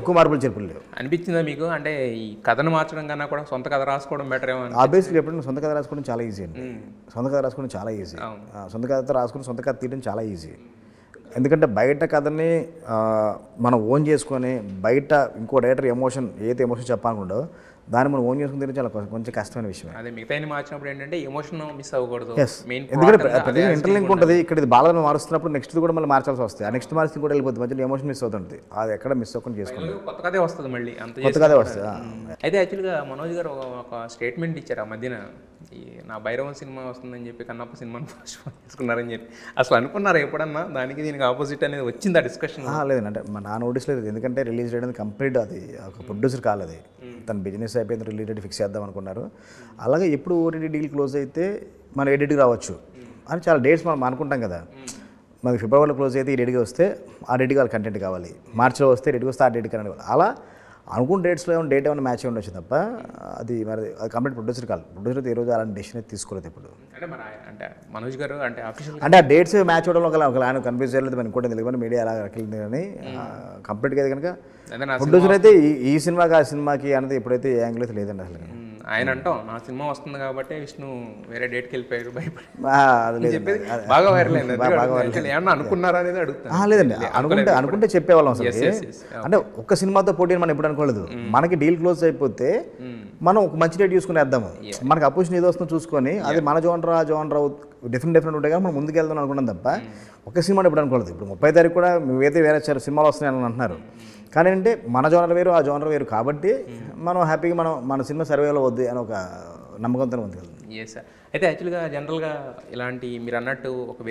ఎక్కువ మార్పులు చెప్పులు లేవు. అనిపించిందా మీకు అంటే ఈ కథను మార్చడం కన్నా కూడా సొంత కథ రాసుకోవడం బెటర్ ఏమో? ఆబ్వియస్లీ ఎప్పుడైనా సొంత కథ రాసుకోవడం చాలా ఈజీ అండి. సొంత కథ రాసుకోవడం చాలా ఈజీ. సొంత కథతో రాసుకుని సొంత కథ తీయడం చాలా ఈజీ. ఎందుకంటే బయట కథని మనం ఓన్ చేసుకొని బయట ఇంకో డైరెక్టర్ ఎమోషన్ ఏదైతే ఎమోషన్ చెప్పాలనుకుంటో దాన్ని మనం ఓన్ చేసుకుని తిరిగి చాలా కొంచెం కష్టమైన విషయం. అదే మిగతా మార్చినప్పుడు ఏంటంటే ఎమోషన్ మిస్ అవ్వకూడదు. ఎందుకంటే ప్రతి ఇంటర్లింక్ ఉంటుంది. ఇక్కడ ఇది బాలను మారుస్తున్నప్పుడు నెక్స్ట్ కూడా మళ్ళీ మార్చాల్సి వస్తుంది. ఆ నెక్స్ట్ మార్చి కూడా వెళ్ళిపోతుంది, మధ్యలో ఎమోషన్ మిస్ అవుతుంది. అది ఎక్కడ మిస్ అవ్వకుండా చేసుకోండి, కొత్త కథే వస్తుంది, మళ్ళీ అంత కొత్త కథే వస్తుంది. అయితే యాక్చువల్గా మనోజ్ గారు ఒక స్టేట్మెంట్ ఇచ్చారు ఆ మధ్యన, ఈ నా భైరవం సినిమా వస్తుందని చెప్పి కన్నప్ప సినిమాని పోస్ట్ చేసుకున్నారని చెప్పి. అసలు అనుకున్నారు ఎప్పుడన్నా దానికి దీనికి ఆపోజిట్ అనేది వచ్చింది ఆ డిస్కషన్? లేదంటే నా నోటీస్ లేదు. ఎందుకంటే రిలీజ్ చేయడానికి కంప్లీట్ అది ఒక ప్రొడ్యూసర్ కాలేదు, తన బిజినెస్ అయిపోయింది, రిలీజ్ డేట్ ఫిక్స్ చేద్దాం అనుకున్నారు. అలాగే ఎప్పుడు ఓటీటీ డీల్ క్లోజ్ అయితే మనం ఎడిట్కి రావచ్చు అని చాలా డేట్స్ మనం అనుకుంటాం కదా. మనకి ఫిబ్రవరిలో క్లోజ్ అయితే ఈ డేట్గా వస్తే ఆ డేట్కి వాళ్ళ కంటెంట్ కావాలి, మార్చిలో వస్తే డేట్కి వస్తే ఆ డేట్కి కావాలి. అలా అనుకున్న డేట్స్లో ఏమైనా డేట్ ఏమైనా మ్యాచ్ ఉండొచ్చు తప్ప అది మరి అది కంప్లీట్ ప్రొడ్యూసర్ కాదు. ప్రొడ్యూసర్ అయితే ఈ రోజు అలాంటి డెసిషన్ అయితే తీసుకోలేదు ఇప్పుడు. అంటే మనోజ్ గారు అంటే అంటే ఆ డేట్స్ మ్యాచ్ అవ్వడం ఒక ఆయన కన్ఫ్యూజ్ చేయలేదు, మనం ఇంకోటి తెలియదు మీడియా అలా రకింది కానీ కంప్లీట్గా అయితే కనుక ప్రొడ్యూసర్ అయితే ఈ సినిమాకి ఆ సినిమాకి అనేది ఎప్పుడైతే ఏ యాంగిల్ అయితే లేదండి అసలు. ఆయన అంటాం నా సినిమా వస్తుంది కాబట్టి విష్ణు వేరే డేట్కి వెళ్ళిపోయారు భయపడి బాగా వైరల్ అయింది. ఏమన్నా అనుకున్నారా అనేది అడుగుతాను. లేదండి, అనుకుంటే చెప్పేవాళ్ళం అసలు. అంటే ఒక్క సినిమాతో పోటీ మనం ఎప్పుడు అనుకోలేదు. మనకి డీల్ క్లోజ్ అయిపోతే మనం ఒక మంచి డేట్ చూసుకుని వేద్దాము, మనకి అపోజిషన్ ఏదో వస్తుందో చూసుకొని అది మన జోనరా డిఫరెంట్ ఉంటాయి కానీ మనం ముందుకు వెళ్దాం అనుకున్నాం తప్ప ఒక్క సినిమా ఎప్పుడు అనుకోలేదు. ఇప్పుడు 30 తారీఖు కూడా మేమైతే వేరే సినిమాలు వస్తున్నాయని అంటున్నారు కానీ అంటే మన జోనర్ వేరు ఆ జోనర్ వేరు కాబట్టి మనం హ్యాపీగా మన సినిమా సర్వేలో వద్దు అని ఒక నమ్మకంతో ఉంది. Yes sir. అయితే యాక్చువల్గా జనరల్గా ఇలాంటి మీరు అన్నట్టు ఒక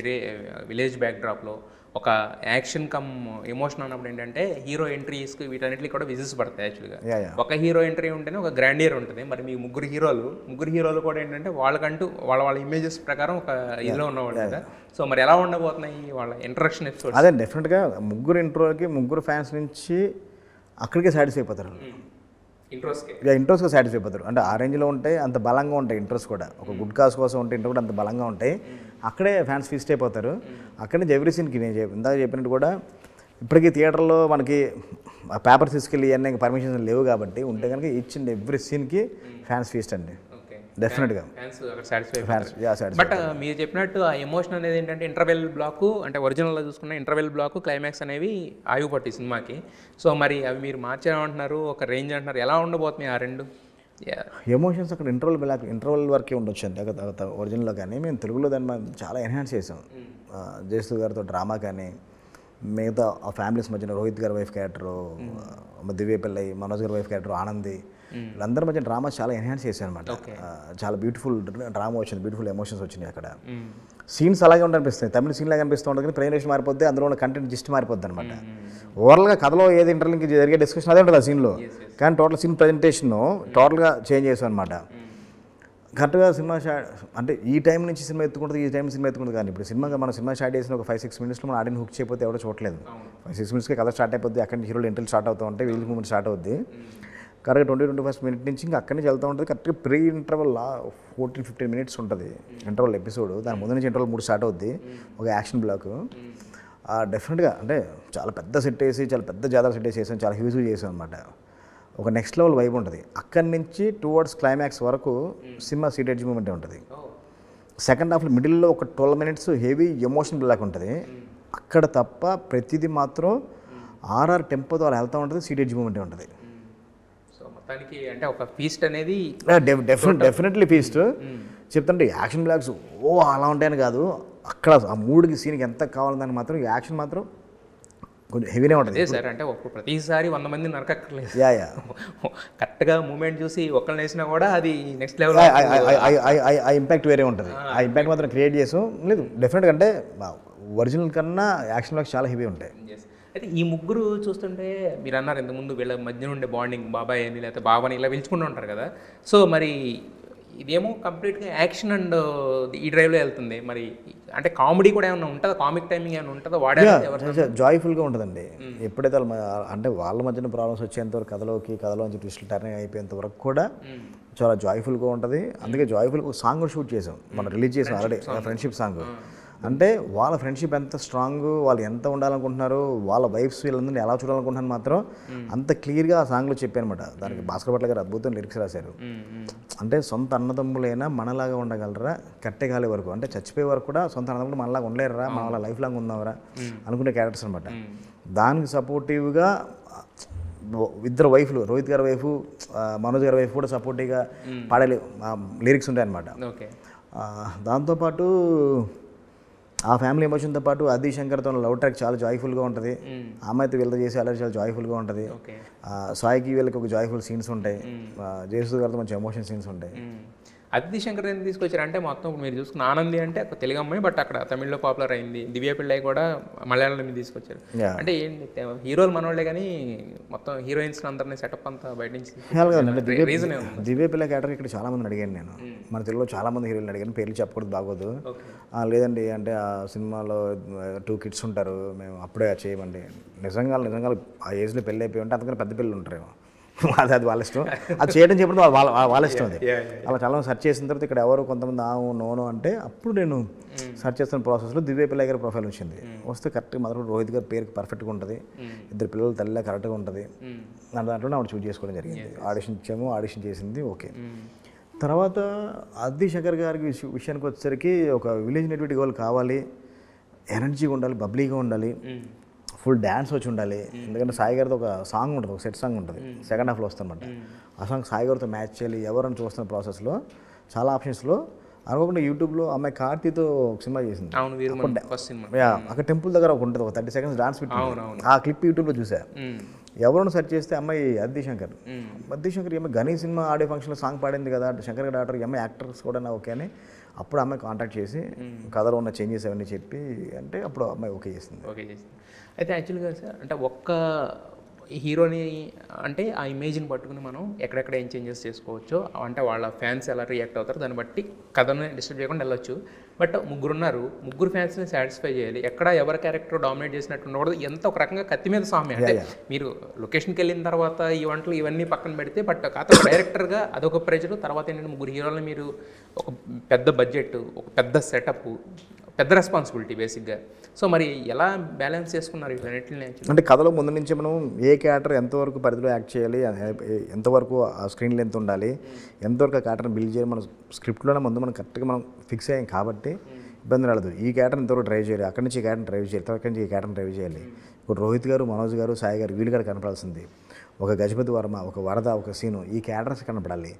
విలేజ్ బ్యాక్డ్రాప్లో ఒక యాక్షన్ కమ్ ఎమోషన్ అన్నప్పుడు ఏంటంటే హీరో ఎంట్రీస్కి వీటన్నిటికి కూడా విజిల్స్ పడతాయి. యాక్చువల్గా ఒక హీరో ఎంట్రీ ఉంటేనే ఒక గ్రాండియర్ ఉంటుంది. మరి మీ ముగ్గురు హీరోలు కూడా ఏంటంటే వాళ్ళకంటూ వాళ్ళ ఇమేజెస్ ప్రకారం ఒక ఇదిలో ఉన్నవాళ్ళు కదా. సో మరి ఎలా ఉండబోతున్నాయి వాళ్ళ ఇంట్రడక్షన్ ఎపిసోడ్? అదే డెఫినెట్గా ముగ్గురు ఇంట్రోకి ముగ్గురు ఫ్యాన్స్ నుంచి అక్కడికే సాటిస్ఫై అయిపోతారు, ఇంట్రోస్గా సాటిస్ఫై అయిపోతారు. అంటే ఆ రేంజ్లో ఉంటాయి, అంత బలంగా ఉంటాయి ఇంట్రోస్ కూడా. ఒక గుడ్ కాజ్ కోసం ఉంటే ఇంట్రో కూడా అంత బలంగా ఉంటాయి. అక్కడే ఫ్యాన్స్ ఫీస్ట్ అయిపోతారు. అక్కడి నుంచి ఎవ్రీ సీన్కి నేను ఇందాక చెప్పినట్టు కూడా ఇప్పటికీ థియేటర్లో మనకి పేపర్స్ తీసుకెళ్ళి ఇవన్నీ పర్మిషన్స్ లేవు కాబట్టి ఉంటే కనుక ఈచ్ అండ్ ఎవ్రీ సీన్కి ఫ్యాన్స్ ఫీస్ట్ అండి డెఫినెట్గా. బట్ మీరు చెప్పినట్టు ఆ ఎమోషన్ అనేది ఏంటంటే ఇంటర్వెల్ బ్లాక్ అంటే ఒరిజినల్లో చూసుకున్న ఇంటర్వెల్ బ్లాక్ క్లైమాక్స్ అనేవి ఆగిపోతాయి సినిమాకి. సో మరి అవి మీరు మార్చామంటున్నారు, ఒక రేంజ్ అంటున్నారు, ఎలా ఉండబోతున్నాయి ఆ రెండు ఎమోషన్స్? అక్కడ ఇంటర్వెల్ వరకే ఉండొచ్చు అంతే ఒరిజినల్లో. కానీ మేము తెలుగులో దాన్ని చాలా ఎన్హాన్స్ చేసాం. జయసూర్య గారితో డ్రామా కానీ మిగతా ఆ ఫ్యామిలీస్ మధ్యన రోహిత్ గారి వైఫ్ క్యారెక్టరు, దివ్య పిల్లై, మనోజ్ గారి వైఫ్ క్యారెక్టర్ ఆనంది, వీళ్ళందరి మధ్య డ్రామా చాలా ఎన్హాన్స్ చేశాను అనమాట. చాలా బ్యూటిఫుల్ డ్రామా వచ్చింది, బ్యూటిఫుల్ ఎమోషన్స్ వచ్చినాయి. అక్కడ సీన్స్ అలాగే ఉంటనిపిస్తాయి, తమిళ సీన్ లాగా అనిపిస్తూ ఉంటుంది కానీ ప్రెజెంటేషన్ మారిపోద్ది, అందులో ఉన్న కంటెంట్ జిస్ట్ మారిపోద్ది అనమాట. ఓవరాల్గా కథలో ఏది ఇంటర్లింక్ జరిగే డిస్కషన్ అదే ఉంటుంది ఆ సీన్లో, కానీ టోటల్ సీన్ ప్రజెంటేషన్ టోటల్గా చేంజ్ చేసాం అనమాట. కరెక్ట్గా సినిమా అంటే ఈ టైం నుంచి సినిమా ఎత్తుకుంటుంది, ఈ టైం సినిమా ఎత్తుకుంటుంది. కానీ ఇప్పుడు మన సినిమా స్టార్ట్ చేసిన ఒక 5-6 మినిట్స్లో మన ఆడియన్ హుక్ చేయకపోతే ఎవడో చూడలేదు. 5-6 మినిట్స్కి కథ స్టార్ట్ అయిపోద్ది, అక్కడి నుంచి హీరోలు ఎంట్రీలు స్టార్ట్ అవుతూ ఉంటాయి, వీళ్ళకి మూమెంట్ స్టార్ట్ అవుద్ది. కరెక్ట్గా 20-21 మినిట్ నుంచి ఇంకా అక్కడి నుంచి వెళ్తూ ఉంటుంది. కరెక్ట్గా ప్రీ ఇంటర్వల్ 14-15 మినిట్స్ ఉంటుంది ఇంటర్వల్ ఎపిసోడ్. దాని ముందు నుంచి ఇంటర్వల్ 3 స్టార్ట్ అవుద్ది, ఒక యాక్షన్ బ్లాక్. డెఫినెట్గా అంటే చాలా పెద్ద సెట్ వేసి చాలా పెద్ద జాతర సెట్ వేసి చేసాం, చాలా హ్యూజ్గా చేసాం అనమాట. ఒక నెక్స్ట్ లెవెల్ వైబ్ ఉంటుంది. అక్కడి నుంచి టువర్డ్స్ క్లైమాక్స్ వరకు సినిమా సీట్ ఎడ్జ్ మూమెంటే ఉంటుంది. సెకండ్ హాఫ్లో మిడిల్లో ఒక 12 మినిట్స్ హెవీ ఎమోషన్ బ్లాక్ ఉంటుంది. అక్కడ తప్ప ప్రతిదీ మాత్రం ఆర్ఆర్ టెంపోతో అలా వెళ్తూ ఉంటుంది, సీట్ ఎడ్జ్ మూమెంటే ఉంటుంది. సో మొత్తానికి అంటే ఒక ఫీస్ట్ అనేది డెఫినెట్లీ ఫీస్ట్. చెప్తుంటే యాక్షన్ బ్లాక్స్ అలా ఉంటాయని కాదు, అక్కడ ఆ మూడుకి సీన్కి ఎంత కావాలని మాత్రం యాక్షన్ మాత్రం కొంచెం హెవీనే ఉంటుంది సార్. అంటే ప్రతిసారి 100 మంది నరకక్కర్లేదు, కరెక్ట్గా మూమెంట్ చూసి ఒక్కరిని వేసినా కూడా అది నెక్స్ట్ లెవెల్ ఆ ఇంపాక్ట్ వేరే ఉంటుంది. ఆ ఇంపాక్ట్ మాత్రం క్రియేట్ చేసాం. లేదు డెఫినెట్గా అంటే ఒరిజినల్ కన్నా యాక్షన్ బ్లాక్స్ చాలా హెవీ ఉంటాయి. అయితే ఈ ముగ్గురు చూస్తుంటే మీరు అన్నారు ఇంతకుముందు వీళ్ళ మధ్య ఉండే బాండింగ్ బాబాయ్ అని లేకపోతే బాబాని ఇలా పిలుచుకుంటూ ఉంటారు కదా. సో మరి ఇదేమో కంప్లీట్గా యాక్షన్ అండ్ ఈ డ్రైవ్లో వెళ్తుంది. మరి అంటే కామెడీ కూడా ఏమైనా ఉంటుందా, కామిక్ టైమింగ్ ఏమైనా ఉంటుందా, వాడే జాయ్ఫుల్గా ఉంటుందండి. ఎప్పుడైతే అంటే వాళ్ళ మధ్యన ప్రాబ్లమ్స్ వచ్చేంతవరకు కథలోంచి ట్విస్టులు టర్నింగ్ అయిపోయేంత వరకు కూడా చాలా జాయ్ఫుల్గా ఉంటుంది. అందుకే జాయ్ఫుల్గా ఒక సాంగ్ కూడా షూట్ చేసాం, మనం రిలీజ్ చేసాం ఆల్రెడీ, ఫ్రెండ్షిప్ సాంగ్. అంటే వాళ్ళ ఫ్రెండ్షిప్ ఎంత స్ట్రాంగ్, వాళ్ళు ఎంత ఉండాలనుకుంటున్నారు, వాళ్ళ వైఫ్స్ వీళ్ళందరినీ ఎలా చూడాలనుకుంటున్నారు మాత్రం అంత క్లియర్గా ఆ సాంగ్లో చెప్పానమాట. దానికి భాస్కర్ భట్ల గారు అద్భుతం లిరిక్స్ రాశారు. అంటే సొంత అన్నదమ్ములైనా మనలాగా ఉండగలరా కట్టెగాలి వరకు, అంటే చచ్చిపోయే వరకు కూడా సొంత అన్నదమ్ములు మనలాగా ఉండలేరా, మన వాళ్ళ లైఫ్ లాగా ఉందామరా అనుకునే క్యారెక్టర్స్ అనమాట. దానికి సపోర్టివ్గా ఇద్దరు వైఫ్లు, రోహిత్ గారి వైఫ్, మనోజ్ గారి వైఫ్ కూడా సపోర్టివ్గా పాడే లిరిక్స్ ఉంటాయన్నమాట. దాంతోపాటు ఆ ఫ్యామిలీ ఎమోషన్తో పాటు ఆది శంకర్తో లవ్ ట్రాక్ చాలా జాయ్ఫుల్గా ఉంటుంది. అమ్మాయితో వీళ్ళతో చేసి అలా చాలా జాయ్ఫుల్గా ఉంటుంది. సాయికి వీళ్ళకి ఒక జాయ్ఫుల్ సీన్స్ ఉంటాయి, జయసూద్ గారితో మంచి ఎమోషన్ సీన్స్ ఉంటాయి. ఆది శంకర్ ఎందుకు తీసుకొచ్చారు అంటే మొత్తం ఇప్పుడు మీరు చూసుకున్న ఆనంది అంటే ఒక తెలుగు అమ్మాయి, బట్ అక్కడ తమిళ్లో పాపులర్ అయింది. దివ్య పిళ్ళై కూడా మలయాళంలో మీరు తీసుకొచ్చారు. అంటే ఏంటి హీరోలు మనోళ్ళే కానీ మొత్తం హీరోయిన్స్ అందరినీ సెటప్ అంతా బయట నుంచి రీజన్ దివ్య పిళ్ళై క్యారెక్టర్ ఇక్కడ చాలా మందిని అడిగాను నేను. మన తెలుగులో చాలా మంది హీరోలు అడిగాను, పేర్లు చెప్పకూడదు బాగోదు. లేదండి అంటే ఆ సినిమాలో 2 kids ఉంటారు, మేము అప్పుడే చేయమండి. నిజంగా ఆ ఏజ్లో పెళ్ళి అయిపోయి ఉంటే అంతకన్నా పెద్ద పిల్లలు ఉంటారేమో, అది వాళ్ళ ఇష్టం. అది చేయడం చెప్పడం వాళ్ళ ఇష్టం. అది అలా చాలా సెర్చ్ చేసిన తర్వాత ఇక్కడ ఎవరు కొంతమంది నోను అంటే అప్పుడు నేను సెర్చ్ చేస్తున్న ప్రాసెస్లో దివ్య పిల్లయ్య గారి ప్రొఫైల్ వచ్చింది. వస్తే కరెక్ట్గా మొదలు రోహిత్ గారి పేరుకి పర్ఫెక్ట్గా ఉంటుంది, ఇద్దరు పిల్లల తల్లిలా కరెక్ట్గా ఉంటుంది. దాంట్లో ఆవిడ చూస్ చేసుకోవడం జరిగింది. ఆడిషన్ ఇచ్చాము, ఆడిషన్ చేసింది, ఓకే. తర్వాత ఆది శంకర్ గారికి విషయానికి వచ్చేసరికి ఒక విలేజ్ నెటివిటీ గోల్ కావాలి, ఎనర్జీగా ఉండాలి, బబ్లీగా ఉండాలి, ఫుల్ డ్యాన్స్ వచ్చి ఉండాలి. ఎందుకంటే సాయి గారితో ఒక సాంగ్ ఉంటుంది, ఒక సెట్ సాంగ్ ఉంటుంది, సెకండ్ హాఫ్లో వస్తుందన్నమాట. ఆ సాంగ్ సాయి గారితో మ్యాచ్ చేయాలి. ఎవరైనా చూస్తున్న ప్రాసెస్లో చాలా ఆప్షన్స్లో అనుకోకుండా యూట్యూబ్లో అమ్మాయి కార్తీతో ఒక సినిమా చేసింది. అక్కడ టెంపుల్ దగ్గర ఒక ఉంటుంది, ఒక 30 seconds డాన్స్ పెట్టి ఆ క్లిప్ యూట్యూబ్లో చూసా. ఎవరైనా సెర్చ్ చేస్తే అమ్మాయి ఆది శంకర్ ఏమో గనీ సినిమా ఆడియో ఫంక్షన్లో సాంగ్ పాడింది కదా, శంకర్ గారి డాక్టర్ అమ్మాయి యాక్టర్స్ కూడా ఓకే అని అప్పుడు అమ్మాయి కాంటాక్ట్ చేసి కథలో ఉన్న చేంజెస్ అవన్నీ చెప్పి అంటే అప్పుడు అమ్మాయి ఓకే చేసింది. అయితే యాక్చువల్గా సార్ అంటే ఒక్క హీరోని అంటే ఆ ఇమేజ్ని పట్టుకుని మనం ఎక్కడెక్కడ ఏం చేంజెస్ చేసుకోవచ్చో, అంటే వాళ్ళ ఫ్యాన్స్ ఎలా రియాక్ట్ అవుతారో దాన్ని బట్టి కథను డిస్టర్బ్ చేయకుండా వెళ్ళొచ్చు. బట్ ముగ్గురు ఫ్యాన్స్ని సాటిస్ఫై చేయాలి. ఎక్కడ ఎవరి క్యారెక్టర్ డామినేట్ చేసినట్టు ఉండకూడదు. ఎంత ఒక రకంగా కత్తి మీద సామె. అంటే మీరు లొకేషన్కి వెళ్ళిన తర్వాత ఈ వంటలు ఇవన్నీ పక్కన పెడితే, బట్ కథ డైరెక్టర్గా అదొక ప్రెజర్. తర్వాత ఏంటంటే ముగ్గురు హీరోలని మీరు ఒక పెద్ద బడ్జెట్, ఒక పెద్ద సెటప్, పెద్ద రెస్పాన్సిబిలిటీ బేసిక్గా. సో మరి ఎలా బ్యాలెన్స్ చేసుకున్నారు వీటన్నిటిని? అంటే కథలో ముందు నుంచి మనం ఏ క్యారెక్టర్ ఎంతవరకు పరిధిలో యాక్ట్ చేయాలి, ఎంతవరకు ఆ స్క్రీన్ లెంత్ ఉండాలి, ఎంతవరకు ఆ క్యారెక్టర్ని బిల్డ్ చేయాలి, మన స్క్రిప్ట్లోనే ముందు మనం కరెక్ట్గా మనం ఫిక్స్ అయ్యాం కాబట్టి ఇబ్బంది రాలేదు. ఈ క్యారెక్టర్ ఎంతవరకు డ్రైవ్ చేయాలి, అక్కడి నుంచి ఈ క్యారెక్టర్ డ్రైవ్ చేయాలి, అక్కడి నుంచి ఈ క్యారెక్టర్ డ్రైవ్ చేయాలి. ఇప్పుడు రోహిత్ గారు, మనోజ్ గారు, సాయి గారు వీళ్ళు గారు కనపడాల్సింది. ఒక గజపతి వర్మ, ఒక వరద, ఒక సీను, ఈ క్యారెక్టర్స్ కనపడాలి.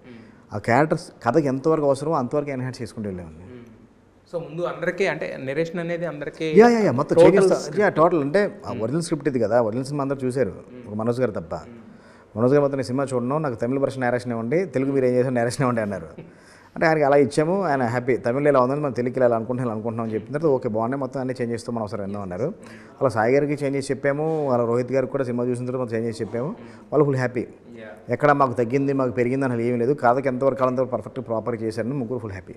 ఆ క్యారెక్టర్స్ కథకి ఎంతవరకు అవసరమో అంతవరకు ఎన్హాన్స్ చేసుకుంటూ వెళ్ళామండి. సో ముందు అందరికీ అంటే నెరేషన్ అనేది అందరికీ మొత్తం టోటల్ అంటే ఒరిజినల్ స్క్రిప్ట్ ఇది కదా, ఒరిజినల్ సినిమా అందరూ చూశారు, ఒక మనోజ్ గారు తప్ప. మనోజ్ గారు మొత్తం సినిమా చూడడం, నాకు తమిళ వర్షన్ నేరేషన్ ఇవ్వండి, తెలుగు మీరు ఏం చేశారు నేరేషన్ ఇవ్వండి అన్నారు. అంటే ఆయనకి అలా ఇచ్చాము, ఆయన హ్యాపీ. తమిళ ఇలా ఉందని మనం తెలుగుకి ఇలా అనుకుంటున్నాం అని చెప్పిన తర్వాత ఓకే బాగున్నాయి, మొత్తం అన్నీ చేంజ్ చేస్తాం, మనం అవసరం విందాం అన్నారు. అలా సాయి గారికి చేంజ్ చేసి చెప్పాము, అలా రోహిత్ గారికి కూడా సినిమా చూసిన తర్వాత మనం చేంజ్ చేసి చెప్పాము. వాళ్ళు ఫుల్ హ్యాపీ. ఎక్కడ మాకు తగ్గింది, మాకు పెరిగింది అని ఏమీ లేదు, కథకి ఎంతవరకు కాలంతవరకు పర్ఫెక్ట్ ప్రాపర్గా చేశారని ముగ్గురు ఫుల్ హ్యాపీ.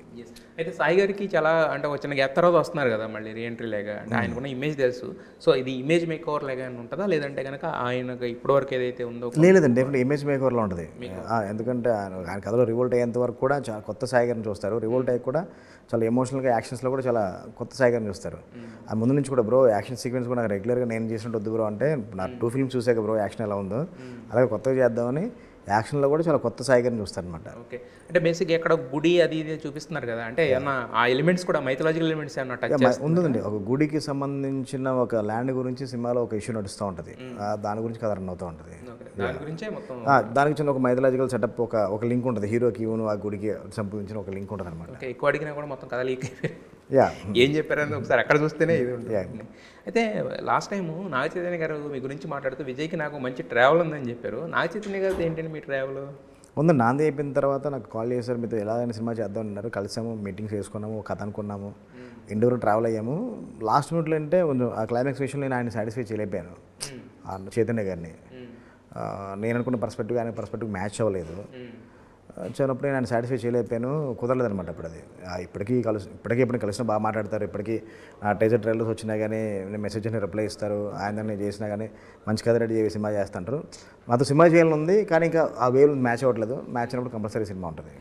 అయితే సాయి గారికి చాలా అంటే వచ్చిన గ్యాప్ తర్వాత వస్తున్నారు కదా మళ్ళీ రీఎంట్రీ లేగా, అంటే ఆయనకున్న ఇమేజ్ తెలుసు. సో ఇది ఇమేజ్ మేక్ ఓవర్ లేగా ఉంటుందా, లేదంటే కనుక ఆయనకు ఇప్పటివరకు ఏదైతే ఉందో? లేదండి, డెఫినెట్ ఇమేజ్ మేక్ ఓవర్లో ఉంటుంది. ఎందుకంటే ఆయన కథలో రివోల్ట్ అయ్యేంత వరకు కూడా చాలా కొత్త సాయి గారిని చూస్తారు. రివోల్ట్ అయ్యి కూడా చాలా ఎమోషనల్గా యాక్షన్స్లో కూడా చాలా కొత్త సాయి గారిని చూస్తారు. ఆ ముందు నుంచి కూడా బ్రో యాక్షన్ సీక్వెన్స్ కూడా నాకు రెగ్యులర్గా నేను చేసినట్టు వద్దు బ్రో అంటే, నా 2 films చూసాక బ్రో యాక్షన్ ఎలా ఉందో అలాగే కొత్తగా చేద్దామని యాక్షన్లో కూడా చాలా కొత్త సాయి గారిని చూస్తారనమాట. ఓకే, అంటే బేసిక్గా ఎక్కడ గుడి అది ఇది చూపిస్తున్నారు కదా, అంటే ఏమన్నా ఆ ఎలిమెంట్స్ కూడా మైథలాజికల్ ఎలిమెంట్స్ ఏమన్నా ఉందండి. ఒక గుడికి సంబంధించిన ఒక ల్యాండ్ గురించి సినిమాలో ఒక ఇష్యూ నడుస్తూ ఉంటుంది, దాని గురించి కథ రన్ అవుతూ ఉంటుంది. దానికి చిన్న ఒక మైథలాజికల్ సెటప్, ఒక లింక్ ఉంటుంది, హీరోకి ఆ గుడికి సంబంధించిన ఒక లింక్ ఉంటుంది అనమాట. ఎక్కువ అడిగినా కూడా మొత్తం కథ లీక్ ఏం చెప్పారని ఒకసారి అక్కడ చూస్తేనే ఇది ఉంటుంది. అయితే లాస్ట్ టైము నాగ చైతన్య గారు మీ గురించి మాట్లాడుతూ విజయ్కి నాకు మంచి ట్రావెల్ ఉందని చెప్పారు. నాగ చైతన్య గారితో ఏంటంటే మీ ట్రావెల్? ముందు నాంది అయిపోయిన తర్వాత నాకు కాల్ చేశారు, మీతో ఎలాగైనా సినిమా చేద్దాం అన్నారు. కలిసాము, మీటింగ్స్ వేసుకున్నాము, కథ అనుకున్నాము, ఇండోర్ ట్రావెల్ అయ్యాము. లాస్ట్ మినిట్లో అంటే కొంచెం ఆ క్లైమాక్స్ విషయంలో నేను ఆయన సాటిస్ఫై చేయలేకపోయాను, చైతన్య గారిని. నేను అనుకున్న పర్స్పెక్టివ్ ఆయన పర్స్పెక్టివ్ మ్యాచ్ అవ్వలేదు. వచ్చినప్పుడు నేను సాటిస్ఫై చేయలేకపోయాను, కుదరలేదు అనమాట. అప్పుడు అది ఇప్పటికీ ఎప్పుడు కలిసినా బాగా మాట్లాడతారు. ఇప్పటికీ టైజర్ ట్రైలర్స్ వచ్చినా కానీ నేను మెసేజ్ అని రిప్లై ఇస్తారు. ఆయన నేను చేసినా కానీ మంచి కథ రెడీ చేసి సినిమా చేస్తుంటారు. మాతో సినిమా చేయాలని ఉంది, కానీ ఇంకా ఆ వేవ్ మ్యాచ్ అవ్వట్లేదు. మ్యాచ్ అయినప్పుడు కంపల్సరీ సినిమా ఉంటుంది.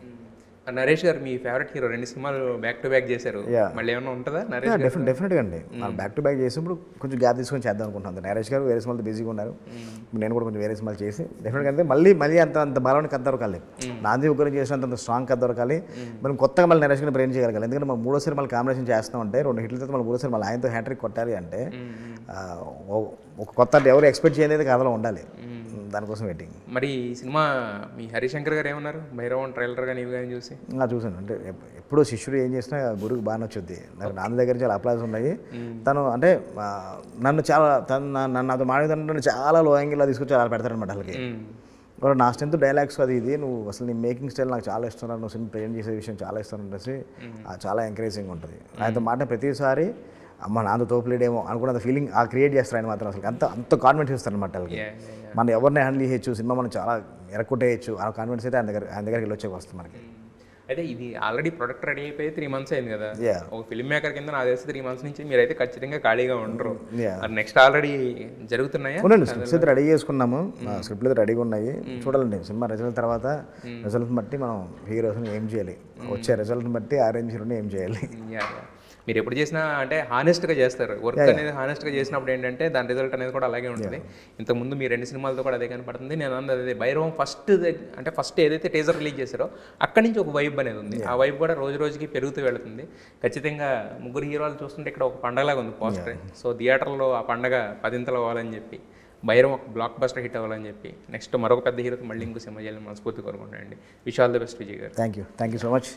నరేష్ గారు మీ ఫేవరెట్ హీరో, 2 సినిమాలు బ్యాక్ టు బ్యాక్ చేశారు. మళ్ళీ ఏమైనా ఉంటుందా నరేష్ గారు? డెఫినెట్గా అండి. మనం బ్యాక్ టు బ్యాక్ చేసినప్పుడు కొంచెం గ్యాప్ తీసుకొని చేద్దాం అనుకుంటున్నాం. నరేష్ గారు వేరే సినిమాలతో బిజీగా ఉన్నారు, నేను కూడా కొంచెం వేరే సినిమాలు చేసి డెఫినెట్గా అంటే మళ్ళీ అంత బలమైన కథ దొరకాలి. నాంది ఒకరిని చేసినంత స్ట్రాంగ్ కథ దొరకాలి. మనం కొత్తగా మళ్ళీ నరేష్ గారిని ప్రేమ చేయగలగాలి. ఎందుకంటే మనం మూడోసారి మళ్ళీ కాంబినేషన్ చేస్తామంటే 2 హిట్ల తర్వాత మళ్ళీ మూడోసారి మళ్ళీ ఆయనతో హ్యాట్రిక్ కొట్టాలి అంటే ఒక కొత్త ఎవరు ఎక్స్పెక్ట్ చేయలేదు కథలో ఉండాలి. దానికోసం వెయిటింగ్. మరి ఈ సినిమా మీ హరిశంకర్ గారు ఏమన్నారు? భైరవం ట్రైలర్ కానీ ఇవి కానీ చూసి చూసాను. అంటే ఎప్పుడూ శిష్యుడు ఏం చేసినా గురువుకి బాగా నచ్చుద్ది. నాకు నాన్న దగ్గర చాలా అప్లాస్ ఉన్నాయి. తను అంటే నన్ను నాతో మాట్లాడుతుంటే చాలా లో యాంగిల్లో తీసుకొచ్చి అలా పెడతారనమాట. వాళ్ళకి నా స్ట్రెంత్ డైలాగ్స్ అది ఇది, నువ్వు అసలు నీ మేకింగ్ స్టైల్ నాకు చాలా ఇష్టం, నువ్వు సినిమా ప్రేమ్ చేసే విషయం చాలా ఇష్టం అనేసి చాలా ఎంకరేజింగ్ ఉంటుంది. ఆయనతో మాట ప్రతిసారి అమ్మ నాతో తోపులేడేమో అనుకున్న ఫీలింగ్ క్రియేట్ చేస్తారు ఆయన మాత్రం. అసలు అంత కాన్ఫిడెన్స్ ఇస్తారు అనమాట వాళ్ళకి. మనం ఎవరిని హ్యాండిల్ చేయొచ్చు, సినిమా మనం చాలా ఎరక్కొట్టేయచ్చు, ఆ కాన్ఫిడెన్స్ అయితే ఆయన దగ్గరికి వెళ్ళొచ్చే వస్తుంది మనకి. అయితే ఇది ఆల్రెడీ ప్రొడక్ట్ రెడీ అయిపోయి 3 months అయింది కదా. ఒక ఫిల్మ్ మేకర్ కింద నాకు తెలిసి 3 months నుంచి మీరైతే ఖచ్చితంగా ఖాళీగా ఉండరు. నెక్స్ట్ ఆల్రెడీ జరుగుతున్నాయా? స్క్రిప్ట్స్ అయితే రెడీ చేసుకున్నాము, స్క్రిప్ట్లు అయితే రెడీగా ఉన్నాయి. చూడాలండి సినిమా రిజల్ట్ తర్వాత, రిజల్ట్ని బట్టి మనం హీరోస్ని ఏం చేయాలి, వచ్చే రిజల్ట్ని బట్టి ఆరెంజ్ హీరోని ఏం చేయాలి. మీరు ఎప్పుడు చేసినా అంటే హానెస్ట్గా చేస్తారు. వర్క్ అనేది హానెస్ట్గా చేసినప్పుడు ఏంటంటే దాని రిజల్ట్ అనేది కూడా అలాగే ఉంటుంది. ఇంతకుముందు మీ 2 సినిమాలతో కూడా అదే కనపడుతుంది. నేను అన్నది భైరవం ఫస్ట్ ఏదైతే టీజర్ రిలీజ్ చేశారో అక్కడి నుంచి ఒక వైబ్ అనేది ఉంది. ఆ వైబ్ కూడా రోజు రోజుకి పెరుగుతూ వెళుతుంది. ఖచ్చితంగా 3 హీరోలు చూస్తుంటే ఇక్కడ ఒక పండగలాగా ఉంది పోస్టర్. సో థియేటర్లో ఆ పండగ 10ంతలు అవ్వాలని చెప్పి, భైరవం ఒక బ్లాక్ బస్టర్ హిట్ అవ్వాలని చెప్పి, నెక్స్ట్ మరొక పెద్ద హీరోతో మళ్ళీ ఇంకో సినిమా చేయాలని మనస్ఫూర్తి కోరుకుంటానండి. Wish all the best Vijay గారు. Thank you so much.